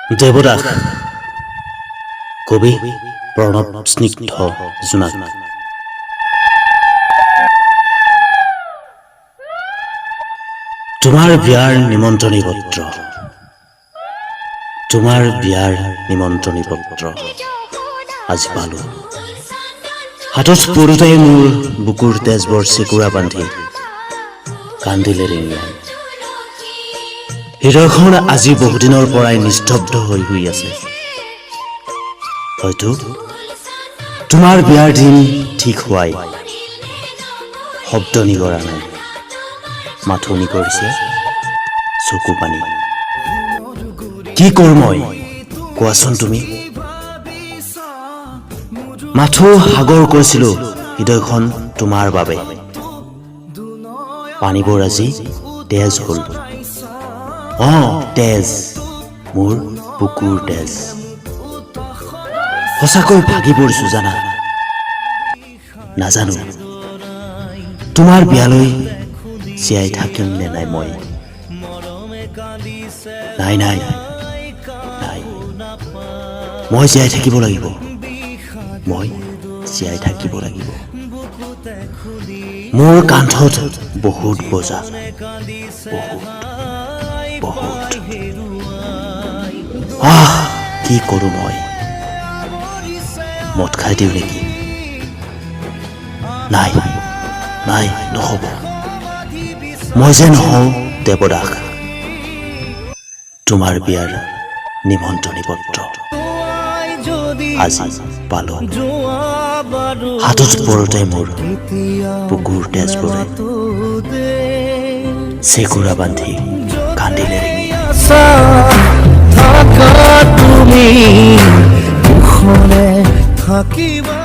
দেৱদাস কবি প্ৰণৱ স্নিগ্ধ জোনাক। তোমাৰ বিয়াৰ নিমন্ত্ৰণী পত্ৰ, তোমাৰ বিয়াৰ নিমন্ত্ৰণী পত্ৰ আজি পালো। হাতত পৰোঁতেই মোৰ বুকুৰ তেজবৰ চিকুৰা বান্ধি কান্দিলে ৰিঙিয়াই। হৃদয়খন আজি বহুদিনৰ পৰাই নিস্তব্ধ হৈ শুই আছে। হয়তো তোমাৰ বিয়াৰ দিন ঠিক হোৱাই শব্দ নিগৰা নাই, মাথো নিগৰিছে চকু পানী। কি কৰোঁ মই কোৱাচোন তুমি? মাথো সাগৰ কৈছিলোঁ হৃদয়খন তোমাৰ বাবে, পানীবোৰ আজি তেজ হ'ল। তেজ, মোৰ বুকুৰ তেজ। সঁচাকৈ ভাগি পৰিছোঁ জানা। নাজানো তোমাৰ বিয়ালৈ জীয়াই থাকিম নে নাই মই। নাই নাই নাই, মই জীয়াই থাকিব লাগিব, মই জীয়াই থাকিব লাগিব। মোৰ কান্ধত বহুত বোজা, বহুত বহুত। কি কৰোঁ মই? মদ খাই দিওঁ নেকি? নাই নাই, নহ'ব। মই যে নহওঁ দেৱদাস, তোমাৰ বিয়াৰ নিমন্ত্ৰণী পত্ৰ আজি পালো। হাতত পৰোঁতে মোৰ বুকুৰ তেজবোৰে চেকুৰা বান্ধি কান্দিলে তুমি মুখৰে থাকিবা।